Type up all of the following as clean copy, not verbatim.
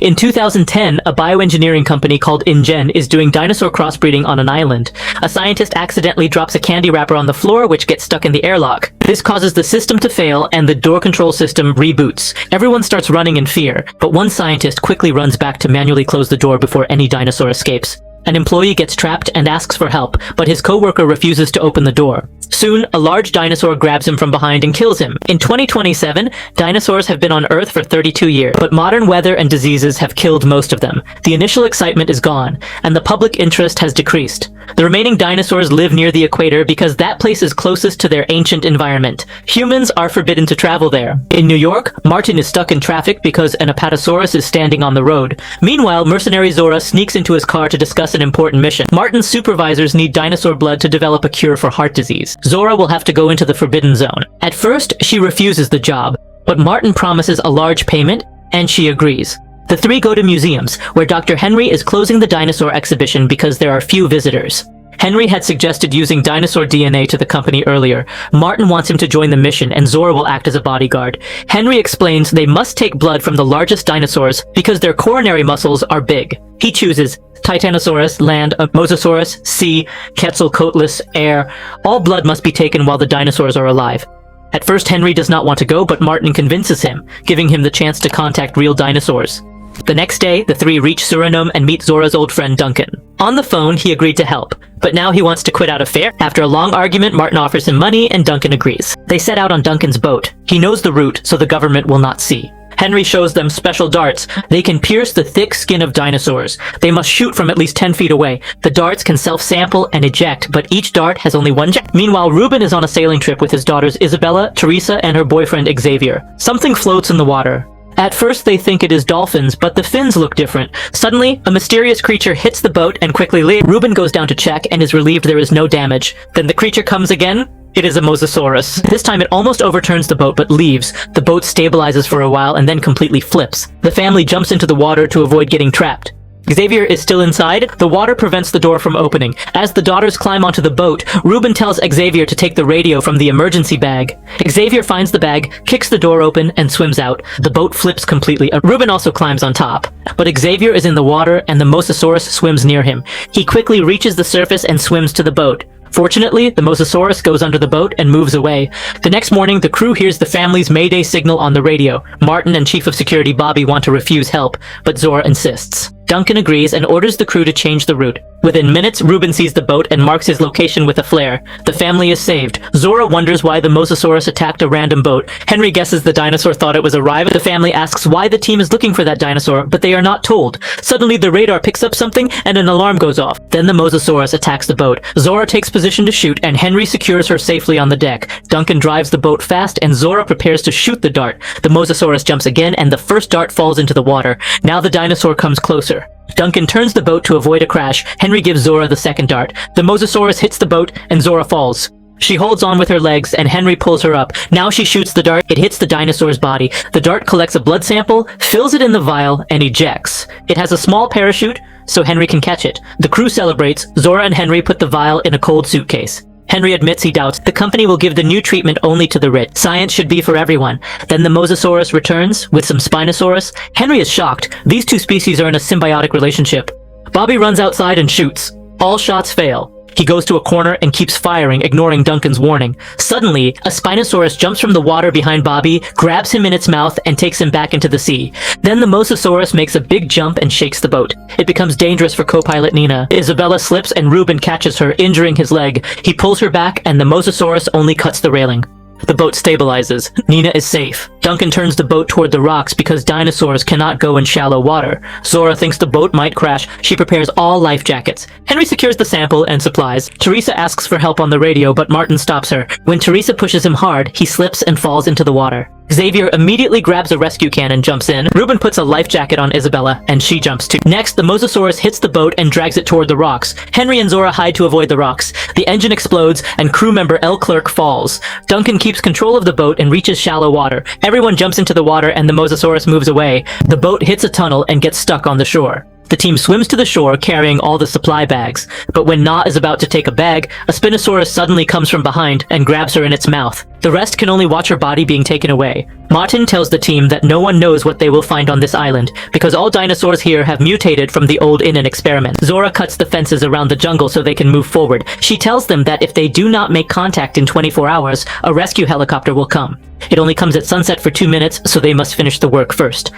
In 2010, a bioengineering company called InGen is doing dinosaur crossbreeding on an island. A scientist accidentally drops a candy wrapper on the floor, which gets stuck in the airlock. This causes the system to fail and the door control system reboots. Everyone starts running in fear, but one scientist quickly runs back to manually close the door before any dinosaur escapes. An employee gets trapped and asks for help, but his coworker refuses to open the door. Soon, a large dinosaur grabs him from behind and kills him. In 2027, dinosaurs have been on Earth for 32 years, but modern weather and diseases have killed most of them. The initial excitement is gone, and the public interest has decreased. The remaining dinosaurs live near the equator because that place is closest to their ancient environment. Humans are forbidden to travel there. In New York, Martin is stuck in traffic because an Apatosaurus is standing on the road. Meanwhile, mercenary Zora sneaks into his car to discuss an important mission. Martin's supervisors need dinosaur blood to develop a cure for heart disease. Zora will have to go into the Forbidden Zone. At first, she refuses the job, but Martin promises a large payment, and she agrees. The three go to museums, where Dr. Henry is closing the dinosaur exhibition because there are few visitors. Henry had suggested using dinosaur DNA to the company earlier. Martin wants him to join the mission, and Zora will act as a bodyguard. Henry explains they must take blood from the largest dinosaurs because their coronary muscles are big. He chooses Titanosaurus, land, Mosasaurus, sea, Quetzalcoatlus, air. All blood must be taken while the dinosaurs are alive. At first, Henry does not want to go, but Martin convinces him, giving him the chance to contact real dinosaurs. The next day, the three reach Suriname and meet Zora's old friend Duncan. On the phone, he agreed to help, but now he wants to quit out of fear. After a long argument, Martin offers him money and Duncan agrees. They set out on Duncan's boat. He knows the route, so the government will not see. Henry shows them special darts. They can pierce the thick skin of dinosaurs. They must shoot from at least 10 feet away. The darts can self-sample and eject, but each dart has only one jet. Meanwhile, Ruben is on a sailing trip with his daughters Isabella, Teresa, and her boyfriend Xavier. Something floats in the water. At first they think it is dolphins, but the fins look different. Suddenly, a mysterious creature hits the boat and quickly leaves. Ruben goes down to check and is relieved there is no damage. Then the creature comes again. It is a Mosasaurus. This time it almost overturns the boat but leaves. The boat stabilizes for a while and then completely flips. The family jumps into the water to avoid getting trapped. Xavier is still inside. The water prevents the door from opening. As the daughters climb onto the boat, Ruben tells Xavier to take the radio from the emergency bag. Xavier finds the bag, kicks the door open, and swims out. The boat flips completely. Ruben also climbs on top. But Xavier is in the water and the Mosasaurus swims near him. He quickly reaches the surface and swims to the boat. Fortunately, the Mosasaurus goes under the boat and moves away. The next morning, the crew hears the family's Mayday signal on the radio. Martin and Chief of Security Bobby want to refuse help, but Zora insists. Duncan agrees and orders the crew to change the route. Within minutes, Ruben sees the boat and marks his location with a flare. The family is saved. Zora wonders why the Mosasaurus attacked a random boat. Henry guesses the dinosaur thought it was arriving. The family asks why the team is looking for that dinosaur, but they are not told. Suddenly, the radar picks up something and an alarm goes off. Then the Mosasaurus attacks the boat. Zora takes position to shoot and Henry secures her safely on the deck. Duncan drives the boat fast and Zora prepares to shoot the dart. The Mosasaurus jumps again and the first dart falls into the water. Now the dinosaur comes closer. Duncan turns the boat to avoid a crash. Henry gives Zora the second dart. The Mosasaurus hits the boat and Zora falls. She holds on with her legs and Henry pulls her up. Now she shoots the dart. It hits the dinosaur's body. The dart collects a blood sample, fills it in the vial, and ejects. It has a small parachute, so Henry can catch it. The crew celebrates. Zora and Henry put the vial in a cold suitcase. Henry admits he doubts. The company will give the new treatment only to the rich. Science should be for everyone. Then the Mosasaurus returns with some Spinosaurus. Henry is shocked. These two species are in a symbiotic relationship. Bobby runs outside and shoots. All shots fail. He goes to a corner and keeps firing, ignoring Duncan's warning. Suddenly, a Spinosaurus jumps from the water behind Bobby, grabs him in its mouth, and takes him back into the sea. Then the Mosasaurus makes a big jump and shakes the boat. It becomes dangerous for co-pilot Nina. Isabella slips and Ruben catches her, injuring his leg. He pulls her back and the Mosasaurus only cuts the railing. The boat stabilizes. Nina is safe. Duncan turns the boat toward the rocks because dinosaurs cannot go in shallow water. Zora thinks the boat might crash. She prepares all life jackets. Henry secures the sample and supplies. Teresa asks for help on the radio, but Martin stops her. When Teresa pushes him hard, he slips and falls into the water. Xavier immediately grabs a rescue can and jumps in. Ruben puts a life jacket on Isabella, and she jumps too. Next, the Mosasaurus hits the boat and drags it toward the rocks. Henry and Zora hide to avoid the rocks. The engine explodes, and crew member L. Clerk falls. Duncan keeps control of the boat and reaches shallow water. Everyone jumps into the water, and the Mosasaurus moves away. The boat hits a tunnel and gets stuck on the shore. The team swims to the shore carrying all the supply bags. But when Na is about to take a bag, a Spinosaurus suddenly comes from behind and grabs her in its mouth. The rest can only watch her body being taken away. Martin tells the team that no one knows what they will find on this island, because all dinosaurs here have mutated from the old in an experiment. Zora cuts the fences around the jungle so they can move forward. She tells them that if they do not make contact in 24 hours, a rescue helicopter will come. It only comes at sunset for 2 minutes, so they must finish the work first.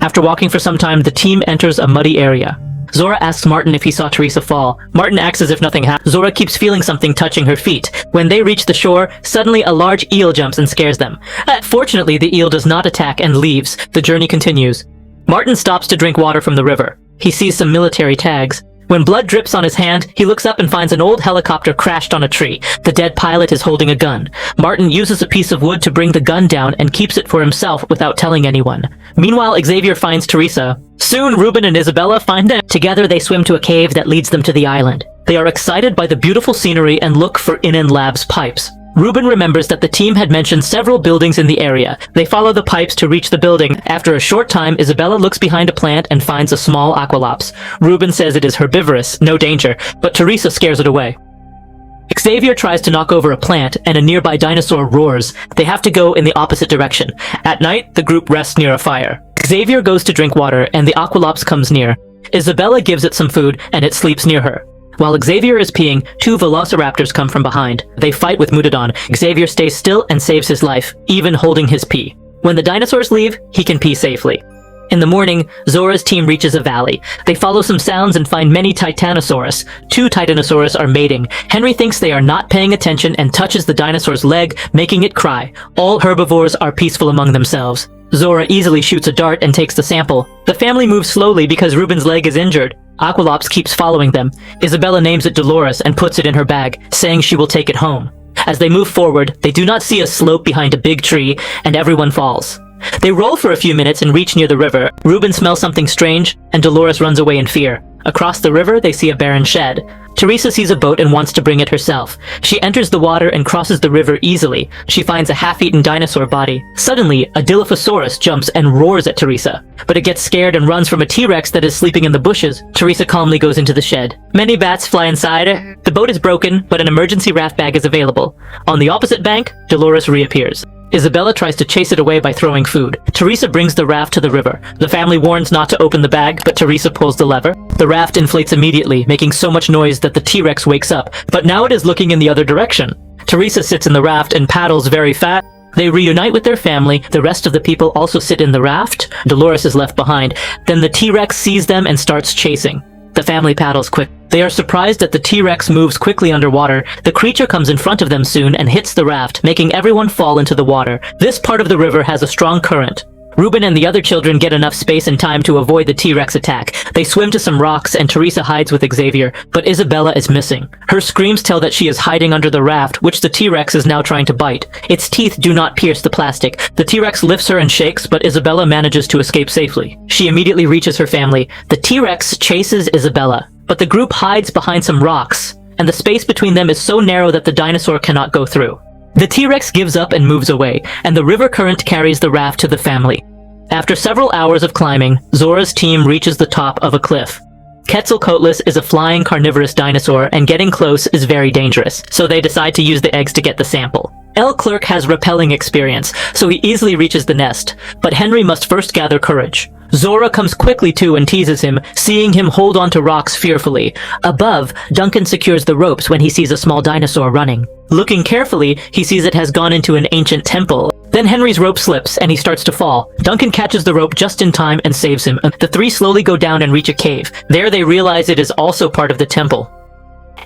After walking for some time, the team enters a muddy area. Zora asks Martin if he saw Teresa fall. Martin acts as if nothing happened. Zora keeps feeling something touching her feet. When they reach the shore, suddenly a large eel jumps and scares them. Fortunately, the eel does not attack and leaves. The journey continues. Martin stops to drink water from the river. He sees some military tags. When blood drips on his hand, he looks up and finds an old helicopter crashed on a tree. The dead pilot is holding a gun. Martin uses a piece of wood to bring the gun down and keeps it for himself without telling anyone. Meanwhile, Xavier finds Teresa. Soon, Ruben and Isabella find them. Together, they swim to a cave that leads them to the island. They are excited by the beautiful scenery and look for Inan Lab's pipes. Ruben remembers that the team had mentioned several buildings in the area. They follow the pipes to reach the building. After a short time, Isabella looks behind a plant and finds a small aqualops. Ruben says it is herbivorous, no danger, but Teresa scares it away. Xavier tries to knock over a plant, and a nearby dinosaur roars. They have to go in the opposite direction. At night, the group rests near a fire. Xavier goes to drink water, and the aqualops comes near. Isabella gives it some food, and it sleeps near her. While Xavier is peeing, 2 velociraptors come from behind. They fight with Mutadon. Xavier stays still and saves his life, even holding his pee. When the dinosaurs leave, he can pee safely. In the morning, Zora's team reaches a valley. They follow some sounds and find many Titanosaurus. 2 Titanosaurus are mating. Henry thinks they are not paying attention and touches the dinosaur's leg, making it cry. All herbivores are peaceful among themselves. Zora easily shoots a dart and takes the sample. The family moves slowly because Ruben's leg is injured. Aqualops keeps following them. Isabella names it Dolores and puts it in her bag, saying she will take it home. As they move forward, they do not see a slope behind a big tree, and everyone falls. They roll for a few minutes and reach near the river. Ruben smells something strange, and Dolores runs away in fear. Across the river, they see a barren shed. Teresa sees a boat and wants to bring it herself. She enters the water and crosses the river easily. She finds a half-eaten dinosaur body. Suddenly, a Dilophosaurus jumps and roars at Teresa. But it gets scared and runs from a T-Rex that is sleeping in the bushes. Teresa calmly goes into the shed. Many bats fly inside. The boat is broken, but an emergency raft bag is available. On the opposite bank, Dolores reappears. Isabella tries to chase it away by throwing food. Teresa brings the raft to the river. The family warns not to open the bag, but Teresa pulls the lever. The raft inflates immediately, making so much noise that the T-Rex wakes up, but now it is looking in the other direction. Teresa sits in the raft and paddles very fast. They reunite with their family. The rest of the people also sit in the raft. Dolores is left behind. Then the T-Rex sees them and starts chasing. The family paddles quick. They are surprised that the T-Rex moves quickly underwater. The creature comes in front of them soon and hits the raft, making everyone fall into the water. This part of the river has a strong current. Ruben and the other children get enough space and time to avoid the T-Rex attack. They swim to some rocks and Teresa hides with Xavier, but Isabella is missing. Her screams tell that she is hiding under the raft, which the T-Rex is now trying to bite. Its teeth do not pierce the plastic. The T-Rex lifts her and shakes, but Isabella manages to escape safely. She immediately reaches her family. The T-Rex chases Isabella, but the group hides behind some rocks, and the space between them is so narrow that the dinosaur cannot go through. The T-Rex gives up and moves away, and the river current carries the raft to the family. After several hours of climbing, Zora's team reaches the top of a cliff. Quetzalcoatlus is a flying carnivorous dinosaur, and getting close is very dangerous, so they decide to use the eggs to get the sample. Clerk has rappelling experience, so he easily reaches the nest, but Henry must first gather courage. Zora comes quickly to and teases him, seeing him hold onto rocks fearfully. Above, Duncan secures the ropes when he sees a small dinosaur running. Looking carefully, he sees it has gone into an ancient temple. Then Henry's rope slips and he starts to fall. Duncan catches the rope just in time and saves him. The 3 slowly go down and reach a cave. There they realize it is also part of the temple.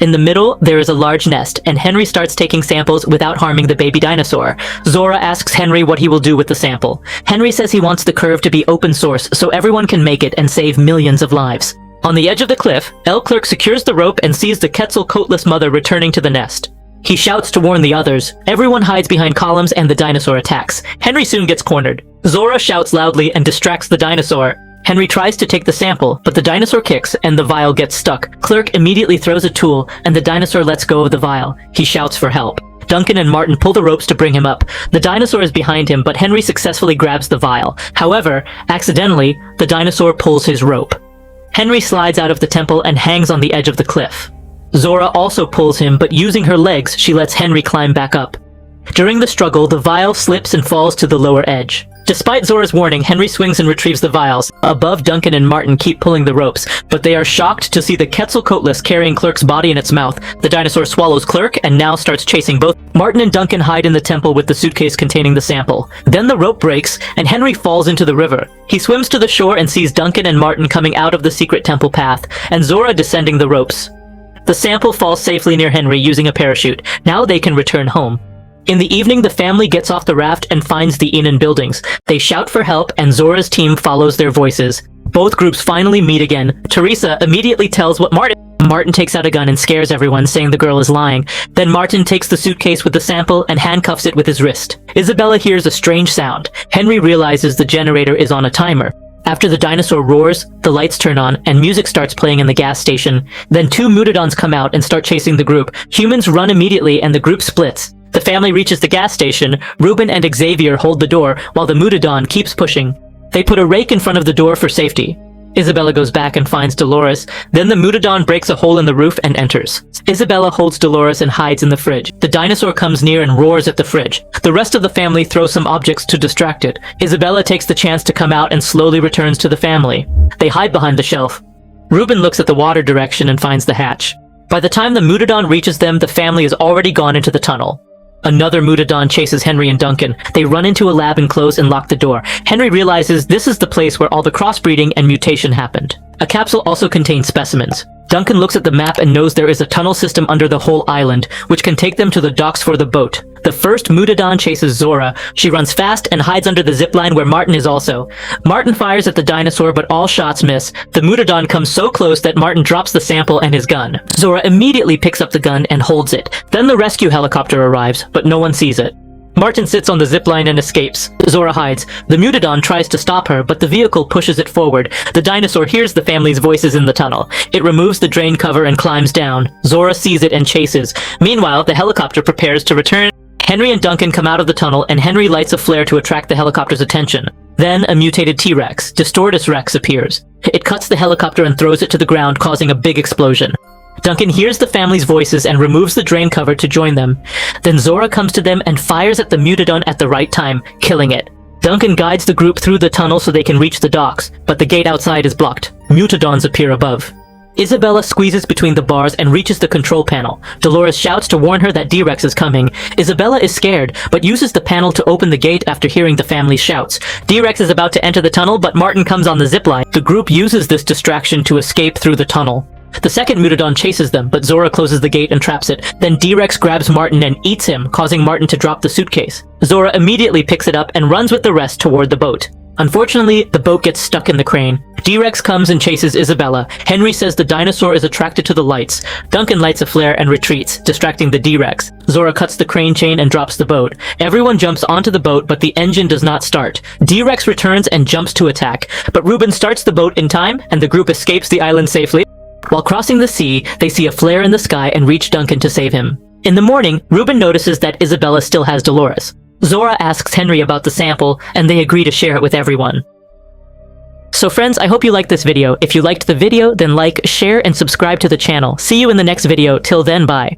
In the middle, there is a large nest, and Henry starts taking samples without harming the baby dinosaur. Zora asks Henry what he will do with the sample. Henry says he wants the curve to be open source so everyone can make it and save millions of lives. On the edge of the cliff, Clerk secures the rope and sees the Quetzalcoatlus mother returning to the nest. He shouts to warn the others. Everyone hides behind columns and the dinosaur attacks. Henry soon gets cornered. Zora shouts loudly and distracts the dinosaur. Henry tries to take the sample, but the dinosaur kicks and the vial gets stuck. Clerk immediately throws a tool and the dinosaur lets go of the vial. He shouts for help. Duncan and Martin pull the ropes to bring him up. The dinosaur is behind him, but Henry successfully grabs the vial. However, accidentally, the dinosaur pulls his rope. Henry slides out of the temple and hangs on the edge of the cliff. Zora also pulls him, but using her legs, she lets Henry climb back up. During the struggle, the vial slips and falls to the lower edge. Despite Zora's warning, Henry swings and retrieves the vials. Above, Duncan and Martin keep pulling the ropes, but they are shocked to see the Quetzalcoatlus carrying Clerk's body in its mouth. The dinosaur swallows Clerk and now starts chasing both. Martin and Duncan hide in the temple with the suitcase containing the sample. Then the rope breaks, and Henry falls into the river. He swims to the shore and sees Duncan and Martin coming out of the secret temple path, and Zora descending the ropes. The sample falls safely near Henry using a parachute. Now they can return home. In the evening, the family gets off the raft and finds the Enon buildings. They shout for help, and Zora's team follows their voices. Both groups finally meet again. Teresa immediately tells what Martin takes out a gun and scares everyone, saying the girl is lying. Then Martin takes the suitcase with the sample and handcuffs it with his wrist. Isabella hears a strange sound. Henry realizes the generator is on a timer. After the dinosaur roars, the lights turn on, and music starts playing in the gas station. Then 2 Mutodons come out and start chasing the group. Humans run immediately, and the group splits. The family reaches the gas station. Ruben and Xavier hold the door, while the Mutodon keeps pushing. They put a rake in front of the door for safety. Isabella goes back and finds Dolores. Then the Mutodon breaks a hole in the roof and enters. Isabella holds Dolores and hides in the fridge. The dinosaur comes near and roars at the fridge. The rest of the family throws some objects to distract it. Isabella takes the chance to come out and slowly returns to the family. They hide behind the shelf. Ruben looks at the water direction and finds the hatch. By the time the Mutodon reaches them, the family has already gone into the tunnel. Another Mutodon chases Henry and Duncan. They run into a lab and close and lock the door. Henry realizes this is the place where all the crossbreeding and mutation happened. A capsule also contains specimens. Duncan looks at the map and knows there is a tunnel system under the whole island, which can take them to the docks for the boat. The first Mutodon chases Zora. She runs fast and hides under the zipline where Martin is also. Martin fires at the dinosaur, but all shots miss. The Mutodon comes so close that Martin drops the sample and his gun. Zora immediately picks up the gun and holds it. Then the rescue helicopter arrives, but no one sees it. Martin sits on the zipline and escapes. Zora hides. The Mutodon tries to stop her, but the vehicle pushes it forward. The dinosaur hears the family's voices in the tunnel. It removes the drain cover and climbs down. Zora sees it and chases. Meanwhile, the helicopter prepares to return. Henry and Duncan come out of the tunnel, and Henry lights a flare to attract the helicopter's attention. Then a mutated T-Rex, Distortus Rex, appears. It cuts the helicopter and throws it to the ground, causing a big explosion. Duncan hears the family's voices and removes the drain cover to join them. Then Zora comes to them and fires at the Mutodon at the right time, killing it. Duncan guides the group through the tunnel so they can reach the docks, but the gate outside is blocked. Mutodons appear above. Isabella squeezes between the bars and reaches the control panel. Dolores shouts to warn her that D-Rex is coming. Isabella is scared, but uses the panel to open the gate after hearing the family's shouts. D-Rex is about to enter the tunnel, but Martin comes on the zipline. The group uses this distraction to escape through the tunnel. The second Mutodon chases them, but Zora closes the gate and traps it. Then D-Rex grabs Martin and eats him, causing Martin to drop the suitcase. Zora immediately picks it up and runs with the rest toward the boat. Unfortunately, the boat gets stuck in the crane. D-Rex comes and chases Isabella. Henry says the dinosaur is attracted to the lights. Duncan lights a flare and retreats, distracting the D-Rex. Zora cuts the crane chain and drops the boat. Everyone jumps onto the boat, but the engine does not start. D-Rex returns and jumps to attack, but Ruben starts the boat in time, and the group escapes the island safely. While crossing the sea, they see a flare in the sky and reach Duncan to save him. In the morning, Ruben notices that Isabella still has Dolores. Zora asks Henry about the sample, and they agree to share it with everyone. So friends, I hope you liked this video. If you liked the video, then like, share, and subscribe to the channel. See you in the next video. Till then, bye.